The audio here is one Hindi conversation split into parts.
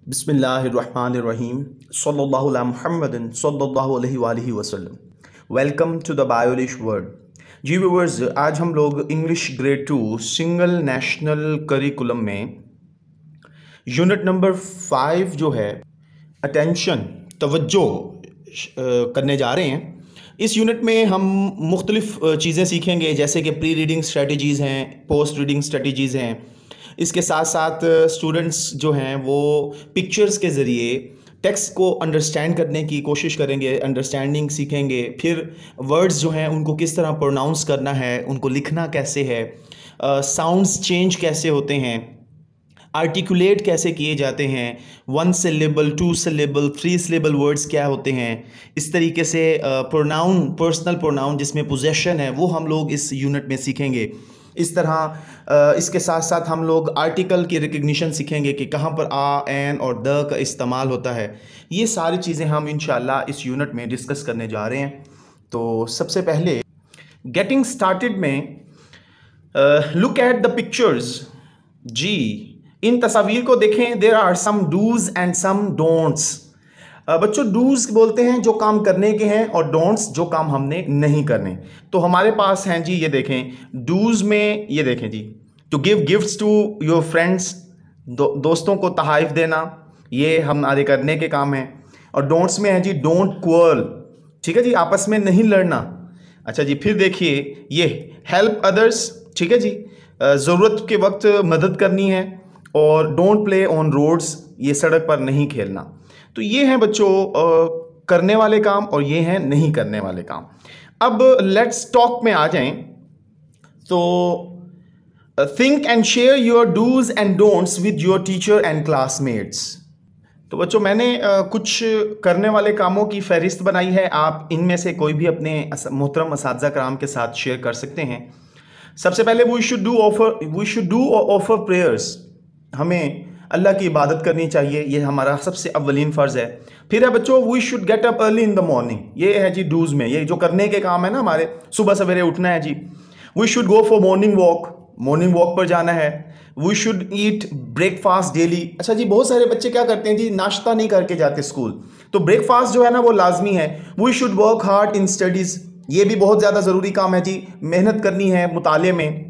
बिस्मिल्लाहिर्रहमानिर्रहीम सल्लल्लाहु अला मुहम्मदिन सल्लल्लाहु अलैहि वसल्लम। Welcome to the Biolish world. जी व्यूअर्स, आज हम लोग English grade 2 single national curriculum में यूनिट नंबर 5 जो है अटेंशन तवज्जो करने जा रहे हैं। इस यूनिट में हम मुख्तलिफ चीज़ें सीखेंगे, जैसे कि प्री रीडिंग स्ट्रेटजीज़ हैं, पोस्ट रीडिंग स्ट्रेटजीज़ हैं। इसके साथ साथ स्टूडेंट्स जो हैं वो पिक्चर्स के ज़रिए टेक्स्ट को अंडरस्टैंड करने की कोशिश करेंगे, अंडरस्टैंडिंग सीखेंगे। फिर वर्ड्स जो हैं उनको किस तरह प्रोनाउंस करना है, उनको लिखना कैसे है, साउंड्स चेंज कैसे होते हैं, आर्टिकुलेट कैसे किए जाते हैं, 1 सिलेबल 2 सिलेबल 3 सिलेबल वर्ड्स क्या होते हैं। इस तरीके से प्रोनाउन, पर्सनल प्रोनाउन जिसमें पोजेशन है, वो हम लोग इस यूनिट में सीखेंगे। इस तरह इसके साथ साथ हम लोग आर्टिकल की रिकग्निशन सीखेंगे कि कहाँ पर आ, एन और द का इस्तेमाल होता है। ये सारी चीज़ें हम इंशाल्लाह इस यूनिट में डिस्कस करने जा रहे हैं। तो सबसे पहले गेटिंग स्टार्टेड में लुक एट द पिक्चर्स। जी, इन तस्वीर को देखें। There are some do's and some don'ts. बच्चों, डूज बोलते हैं जो काम करने के हैं और डोंट्स जो काम हमने नहीं करने। तो हमारे पास हैं जी, ये देखें डूज में, ये देखें जी, to give gifts to your friends, दोस्तों को तहाइफ देना, ये हमारे करने के काम हैं। और डोंट्स में है जी डोंट क्वर्ल, ठीक है जी, आपस में नहीं लड़ना। अच्छा जी, फिर देखिए ये हेल्प अदर्स, ठीक है जी, ज़रूरत के वक्त मदद करनी है। और डोंट प्ले ऑन रोड्स, ये सड़क पर नहीं खेलना। तो ये हैं बच्चों करने वाले काम और ये हैं नहीं करने वाले काम। अब लेट्स टॉक में आ जाएं। तो think and share your do's and don'ts with your teacher and classmates. तो बच्चों, मैंने कुछ करने वाले कामों की फहरिस्त बनाई है। आप इनमें से कोई भी अपने मोहतरम असातिज़ा कराम के साथ शेयर कर सकते हैं। सबसे पहले we should do offer prayers. हमें अल्लाह की इबादत करनी चाहिए, ये हमारा सबसे अव्वलीन फ़र्ज़ है। फिर है बच्चों we should get up early in the morning, ये है जी डूज़ में, ये जो करने के काम है ना हमारे, सुबह सवेरे उठना है जी। We should go for morning walk पर जाना है। We should eat breakfast daily. अच्छा जी, बहुत सारे बच्चे क्या करते हैं जी, नाश्ता नहीं करके जाते स्कूल, तो ब्रेकफास्ट जो है ना वो लाजमी है। We should work hard in studies, ये भी बहुत ज़्यादा ज़रूरी काम है जी, मेहनत करनी है मुताले में।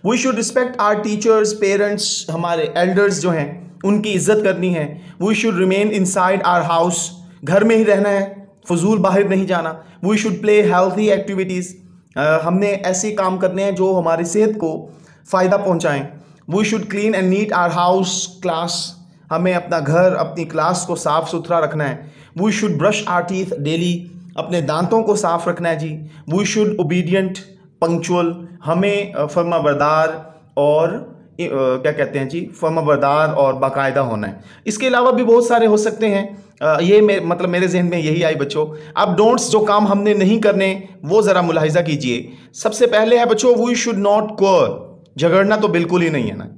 We should respect our teachers, parents, हमारे एल्डर्स जो हैं उनकी इज्जत करनी है। We should remain inside our house, घर में ही रहना है, फजूल बाहर नहीं जाना। We should play healthy activities, हमने ऐसे काम करने हैं जो हमारी सेहत को फ़ायदा पहुँचाएँ। We should clean and neat our house class, हमें अपना घर, अपनी क्लास को साफ़ सुथरा रखना है। We should brush our teeth daily, अपने दांतों को साफ़ रखना है जी। वी शुड ओबीडियंट पंक्चुअल, हमें फर्माबरदार और क्या कहते हैं जी, फर्माबरदार और बाकायदा होना है। इसके अलावा भी बहुत सारे हो सकते हैं। ये मतलब मेरे जहन में यही आई बच्चों। अब डोंट्स, जो काम हमने नहीं करने, वो ज़रा मुलाहिजा कीजिए। सबसे पहले है बच्चों वी शुड नॉट क्वर्ल, झगड़ना तो बिल्कुल ही नहीं है ना।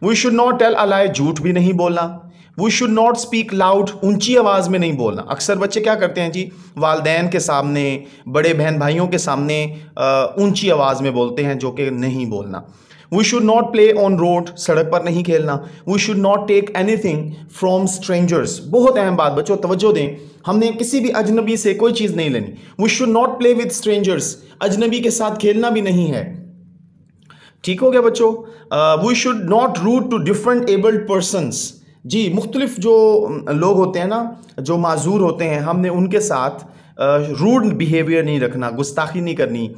We should not tell a lie, झूठ भी नहीं बोलना। We should not speak loud, ऊंची आवाज़ में नहीं बोलना। अक्सर बच्चे क्या करते हैं जी, वालदैन के सामने, बड़े बहन भाइयों के सामने ऊंची आवाज़ में बोलते हैं, जो कि नहीं बोलना। We should not play on road, सड़क पर नहीं खेलना। We should not take anything from strangers, बहुत अहम बात बच्चों, तवज्जो दें, हमने किसी भी अजनबी से कोई चीज़ नहीं लेनी। We should not play with strangers, अजनबी के साथ खेलना भी नहीं है। ठीक हो गया बच्चों। We should not rude to different abled persons, जी, मुख्तलिफ जो लोग होते हैं ना, जो माजूर होते हैं, हमने उनके साथ रूड बिहेवियर नहीं रखना, गुस्ताखी नहीं करनी।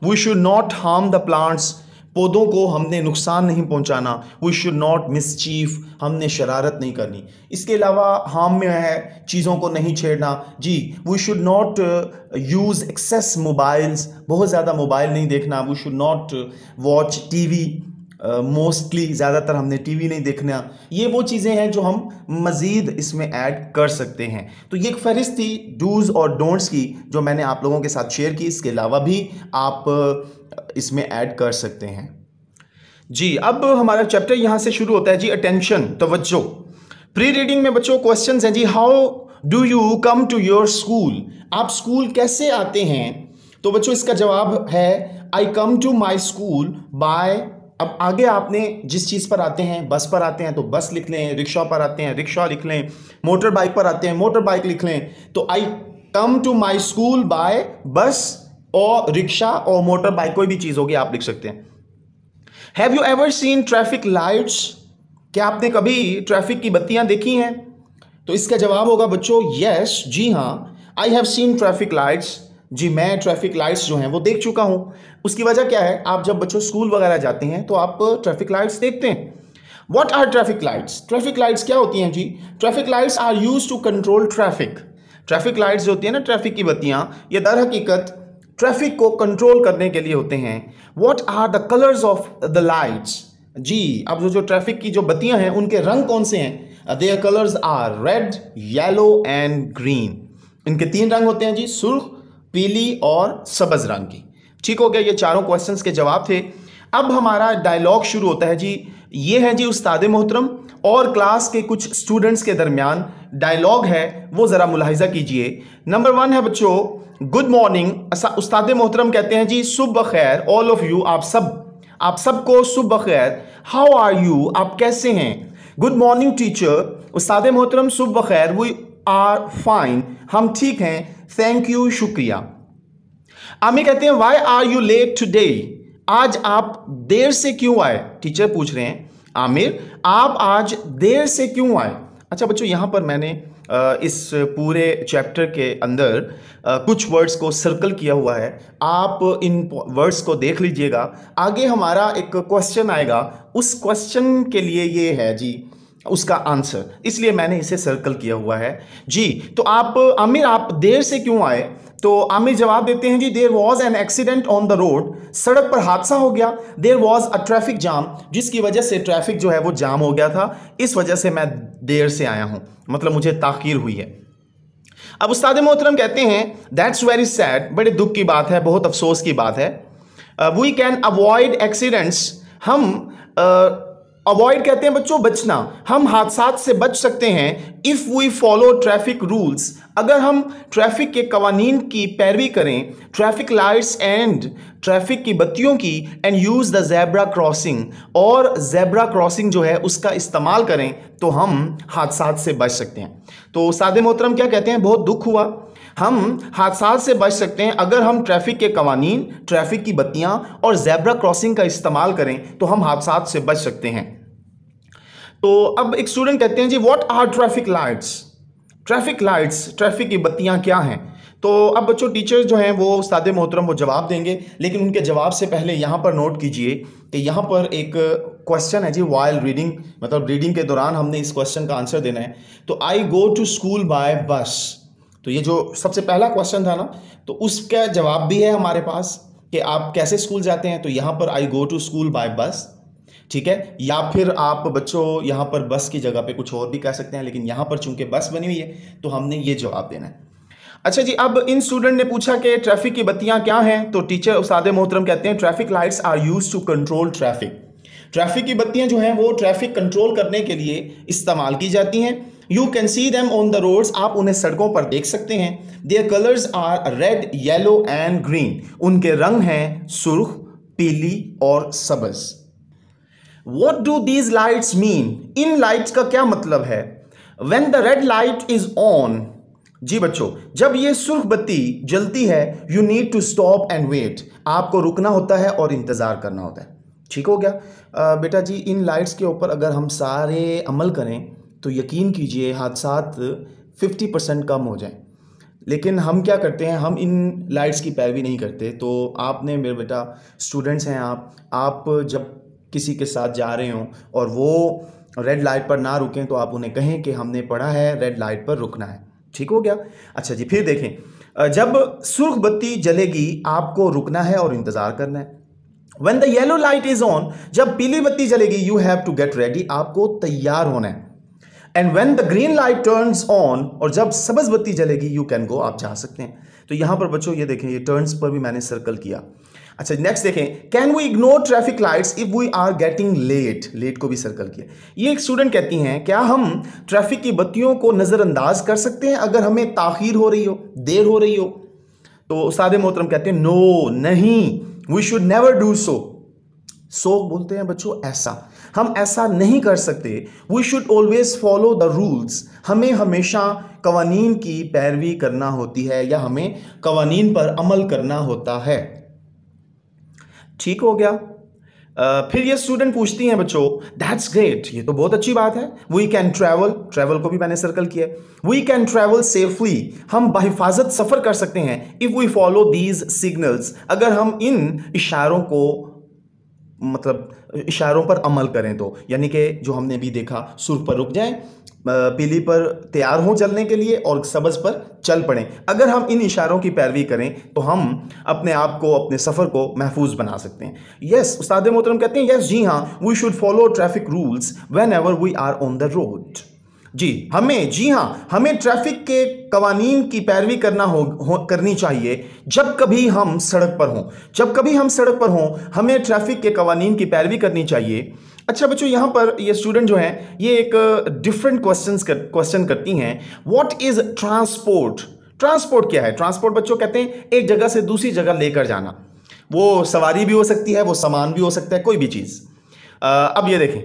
We should not harm the plants, पौधों को हमने नुकसान नहीं पहुंचाना। वी शुड नॉट मिसचीफ, हमने शरारत नहीं करनी। इसके अलावा हार्म में है चीज़ों को नहीं छेड़ना जी। We should not use excess mobiles, बहुत ज़्यादा मोबाइल नहीं देखना। We should not watch TV, mostly ज़्यादातर हमने टीवी नहीं देखना। ये वो चीज़ें हैं जो हम मज़ीद इसमें ऐड कर सकते हैं। तो ये एक फहरिस्त थी डूज़ और डोंट्स की, जो मैंने आप लोगों के साथ शेयर की। इसके अलावा भी आप इसमें ऐड कर सकते हैं जी। अब हमारा चैप्टर यहाँ से शुरू होता है जी, अटेंशन, तवज्जो। प्री रीडिंग में बच्चों क्वेश्चंस हैं जी, how do you come to your school, आप स्कूल कैसे आते हैं। तो बच्चों इसका जवाब है I come to my school by अब आगे आपने जिस चीज़ पर आते हैं, बस पर आते हैं तो बस लिख लें, रिक्शा पर आते हैं रिक्शा लिख लें, मोटर बाइक पर आते हैं मोटर बाइक लिख लें। तो I come to my school by bus और रिक्शा और मोटर बाइक, कोई भी चीज़ होगी आप लिख सकते हैं। Have you ever seen traffic lights? क्या आपने कभी ट्रैफिक की बत्तियां देखी हैं? तो इसका जवाब होगा बच्चों यस, जी हाँ, I have seen traffic lights. जी मैं ट्रैफिक लाइट्स जो हैं वो देख चुका हूं। उसकी वजह क्या है, आप जब बच्चों स्कूल वगैरह जाते हैं तो आप ट्रैफिक लाइट्स देखते हैं। What are traffic lights? Traffic lights क्या होती हैं जी? Traffic lights are used to control traffic. Traffic lights जो होती है ना, ट्रैफिक की बत्तियां, ये दर हकीकत ट्रैफिक को कंट्रोल करने के लिए होते हैं। What are the colours of the lights? जी अब जो ट्रैफिक की जो बत्तियां हैं उनके रंग कौन से हैं? Their colours are red, yellow and green. इनके 3 रंग होते हैं जी, सुर्ख, पीली और सब्ज रंग की। ठीक हो गया, ये चारों क्वेश्चंस के जवाब थे। अब हमारा डायलॉग शुरू होता है जी। ये है जी उस्ताद मोहतरम और क्लास के कुछ स्टूडेंट्स के दरमियान डायलॉग है, वो जरा मुलाहिजा कीजिए। नंबर 1 है बच्चों, गुड मॉर्निंग। उस्ताद मोहतरम कहते हैं जी सुबह खैर, ऑल ऑफ यू, आप सबको सुबह खैर। हाउ आर यू, आप कैसे हैं? Good morning teacher. उस्ताद मोहतरम सुबह खैर, वी आर फाइन, हम ठीक हैं, थैंक यू, शुक्रिया। आमिर कहते हैं why are you late today, आज आप देर से क्यों आए? टीचर पूछ रहे हैं आमिर आप आज देर से क्यों आए? अच्छा बच्चों, यहां पर मैंने इस पूरे चैप्टर के अंदर कुछ वर्ड्स को सर्कल किया हुआ है, आप इन वर्ड्स को देख लीजिएगा। आगे हमारा एक क्वेश्चन आएगा, उस क्वेश्चन के लिए ये है जी उसका आंसर, इसलिए मैंने इसे सर्कल किया हुआ है जी। तो आप आमिर आप देर से क्यों आए? तो आमिर जवाब देते हैं जी there was an accident on the road, सड़क पर हादसा हो गया। There was a traffic jam, जिसकी वजह से ट्रैफिक जो है वो जाम हो गया था, इस वजह से मैं देर से आया हूं, मतलब मुझे ताखीर हुई है। अब उस्ताद मोहतरम कहते हैं दैट्स वेरी सैड, बड़े दुख की बात है, बहुत अफसोस की बात है। वी कैन अवॉइड एक्सीडेंट्स, हम अवॉइड कहते हैं बच्चों बचना, हम हादसात से बच सकते हैं। If we follow traffic rules, अगर हम ट्रैफिक के कवानीन की पैरवी करें, ट्रैफिक लाइट्स एंड ट्रैफिक की बत्तियों की, and use the zebra crossing, और ज़ेब्रा क्रॉसिंग जो है उसका इस्तेमाल करें, तो हम हादसात से बच सकते हैं। तो उस्ताद मोहतरम क्या कहते हैं, बहुत दुख हुआ, हम हादसात से बच सकते हैं अगर हम ट्रैफिक के कवानीन, ट्रैफिक की बत्तियां और ज़ेब्रा क्रॉसिंग का इस्तेमाल करें, तो हम हादसात से बच सकते हैं। तो अब एक स्टूडेंट कहते हैं जी what are traffic lights? Traffic lights, traffic की बत्तियां क्या हैं? तो अब बच्चों टीचर जो हैं वो उस्ताद मोहतरम वो जवाब देंगे, लेकिन उनके जवाब से पहले यहाँ पर नोट कीजिए कि यहाँ पर एक क्वेश्चन है जी वाइल रीडिंग, मतलब रीडिंग के दौरान हमने इस क्वेश्चन का आंसर देना है। तो आई गो टू स्कूल बाय बस, तो ये जो सबसे पहला क्वेश्चन था ना, तो उसका जवाब भी है हमारे पास कि आप कैसे स्कूल जाते हैं। तो यहाँ पर आई गो टू स्कूल बाय बस, ठीक है, या फिर आप बच्चों यहाँ पर बस की जगह पे कुछ और भी कह सकते हैं, लेकिन यहाँ पर चूंकि बस बनी हुई है तो हमने ये जवाब देना है। अच्छा जी, अब इन स्टूडेंट ने पूछा कि ट्रैफिक की बत्तियां क्या हैं, तो टीचर उस्ताद मोहतरम कहते हैं traffic lights are used to control traffic. Traffic की बत्तियां जो हैं वो ट्रैफिक कंट्रोल करने के लिए इस्तेमाल की जाती हैं। You can see them on the roads, आप उन्हें सड़कों पर देख सकते हैं। Their colours are red, yellow and green, उनके रंग हैं सुर्ख, पीली और सब्ज। What do these lights mean? In lights का क्या मतलब है? When the red light is on, जी बच्चों, जब ये सुर्ख बत्ती जलती है, you need to stop and wait, आपको रुकना होता है और इंतज़ार करना होता है। ठीक हो गया बेटा जी, इन लाइट्स के ऊपर अगर हम सारे अमल करें तो यकीन कीजिए हादसात 50% कम हो जाएं। लेकिन हम क्या करते हैं, हम इन लाइट्स की पैरवी नहीं करते। तो आपने, मेरे बेटा स्टूडेंट्स हैं आप जब किसी के साथ जा रहे हों और वो रेड लाइट पर ना रुकें, तो आप उन्हें कहें कि हमने पढ़ा है रेड लाइट पर रुकना है। ठीक हो गया? अच्छा जी, फिर देखें, जब सुर्ख बत्ती जलेगी आपको रुकना है और इंतज़ार करना है। When the yellow light is on, जब पीली बत्ती जलेगी you have to get ready, आपको तैयार होना है। And when the green light turns on, और जब सब्ज बत्ती जलेगी you can go, आप जा सकते हैं। तो यहाँ पर बच्चों ये देखें, ये टर्न्स पर भी मैंने सर्कल किया। अच्छा नेक्स्ट देखें, can we ignore traffic lights if we are getting late? Late को भी सर्कल किया। ये एक स्टूडेंट कहती हैं क्या हम ट्रैफिक की बत्तियों को नज़रअंदाज कर सकते हैं अगर हमें ताखीर हो रही हो, देर हो रही हो? तो उस्ताद मोहतरम कहते हैं नो, नहीं, we should never do so. सो बोलते हैं बच्चों ऐसा, हम ऐसा नहीं कर सकते। We should always follow the rules, हमें हमेशा कवानीन की पैरवी करना होती है या हमें कवानीन पर अमल करना होता है। ठीक हो गया। फिर ये स्टूडेंट पूछती हैं बच्चों, दैट्स ग्रेट, ये तो बहुत अच्छी बात है। वी कैन ट्रैवल, ट्रैवल को भी मैंने सर्कल किया। वी कैन ट्रैवल सेफली, हम बाहिफाजत सफर कर सकते हैं। If we follow these signals, अगर हम इन इशारों को मतलब इशारों पर अमल करें तो, यानी कि जो हमने भी देखा, सुर पर रुक जाएं, पीली पर तैयार हों चलने के लिए और सबज पर चल पड़ें। अगर हम इन इशारों की पैरवी करें तो हम अपने आप को, अपने सफ़र को महफूज बना सकते हैं। यस, उस्ताद मोहतरम कहते हैं यस जी हाँ, we should follow traffic rules whenever we are on the road. जी हाँ, हमें ट्रैफिक के कवानीन की पैरवी करनी चाहिए जब कभी हम सड़क पर हों। जब कभी हम सड़क पर हों, हमें ट्रैफिक के कवानीन की पैरवी करनी चाहिए। अच्छा बच्चों, यहाँ पर ये स्टूडेंट जो हैं ये एक डिफरेंट क्वेश्चन करती हैं। What is transport? ट्रांसपोर्ट क्या है? ट्रांसपोर्ट बच्चों कहते हैं एक जगह से दूसरी जगह लेकर जाना। वो सवारी भी हो सकती है, वो सामान भी हो सकता है, कोई भी चीज़। अब ये देखें,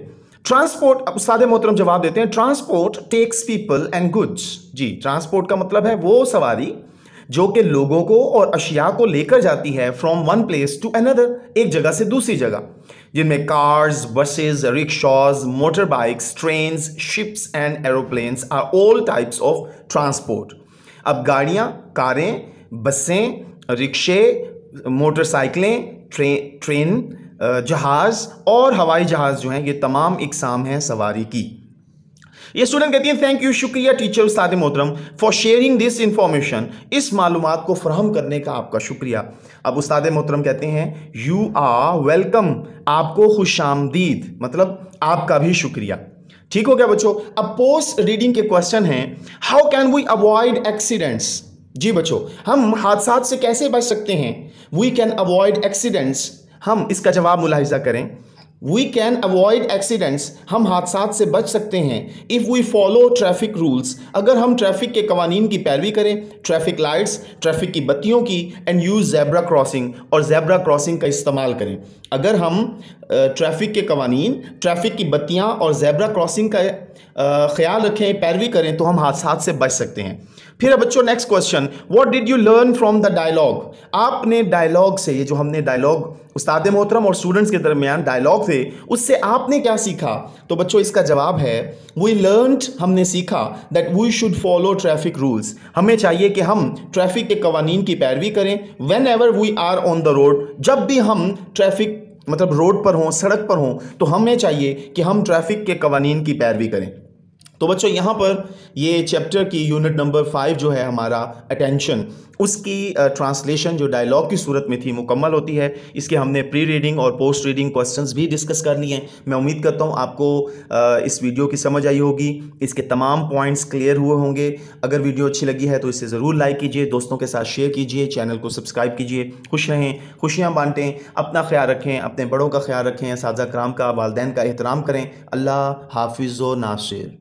ट्रांसपोर्ट, उस्ताद मोहतरम जवाब देते हैं, transport takes people and goods. जी, ट्रांसपोर्ट का मतलब है वो सवारी जो कि लोगों को और अशिया को लेकर जाती है from one place to another, एक जगह से दूसरी जगह, जिनमें cars, buses, rickshaws, motor bikes, trains, ships and aeroplanes are all types of transport. अब गाड़ियां, कारें, बसें, रिक्शे, मोटरसाइकिलें, ट्रेन, जहाज और हवाई जहाज जो हैं, ये तमाम इकसाम हैं सवारी की। ये स्टूडेंट कहती है थैंक यू, शुक्रिया टीचर उस्ताद मोहतरम फॉर शेयरिंग दिस इंफॉर्मेशन, इस मालूमात को फराहम करने का आपका शुक्रिया। अब उस्ताद मोहतरम कहते हैं यू आर वेलकम, आपको खुशामदीद, मतलब आपका भी शुक्रिया। ठीक हो गया बच्चों। अब पोस्ट रीडिंग के क्वेश्चन हैं, how can we avoid accidents? जी बच्चों, हम हादसात से कैसे बच सकते हैं? वी कैन अवॉइड एक्सीडेंट्स, हम इसका जवाब मुलाहिजा करें। वी कैन अवॉइड एक्सीडेंट्स, हम हादसात से बच सकते हैं। If we follow traffic rules, अगर हम ट्रैफिक के कवानीन की पैरवी करें, ट्रैफिक लाइट्स, ट्रैफिक की बत्तियों की, एंड यूज़ ज़ेब्रा क्रॉसिंग, और ज़ेब्रा क्रॉसिंग का इस्तेमाल करें। अगर हम ट्रैफिक के कवानीन, ट्रैफिक की बत्तियाँ और ज़ेब्रा क्रॉसिंग का ख्याल रखें, पैरवी करें, तो हम हादसात से बच सकते हैं। फिर बच्चों next question, what did you learn from the dialogue? आपने डायलॉग से, ये जो हमने डायलॉग उस्ताद मोहतरम और स्टूडेंट्स के दरमियान डायलॉग थे, उससे आपने क्या सीखा? तो बच्चों इसका जवाब है वी लर्नड, हमने सीखा that we should follow traffic rules, हमें चाहिए कि हम ट्रैफिक के कवानीन की पैरवी करें whenever we are on the road, जब भी हम ट्रैफिक मतलब रोड पर हों, सड़क पर हों, तो हमें चाहिए कि हम ट्रैफिक के कवानीन की पैरवी करें। तो बच्चों यहाँ पर ये चैप्टर की यूनिट नंबर 5 जो है हमारा अटेंशन, उसकी ट्रांसलेशन जो डायलॉग की सूरत में थी मुकम्मल होती है। इसके हमने प्री रीडिंग और पोस्ट रीडिंग क्वेश्चंस भी डिस्कस कर लिए हैं। मैं उम्मीद करता हूँ आपको इस वीडियो की समझ आई होगी, इसके तमाम पॉइंट्स क्लियर हुए होंगे। अगर वीडियो अच्छी लगी है तो इसे ज़रूर लाइक कीजिए, दोस्तों के साथ शेयर कीजिए, चैनल को सब्सक्राइब कीजिए। खुश रहें, खुशियाँ बांटें, अपना ख्याल रखें, अपने बड़ों का ख्याल रखें, सादा कराम का, वालदैन का एहतराम करें। अल्लाह हाफिज़ व नासिर।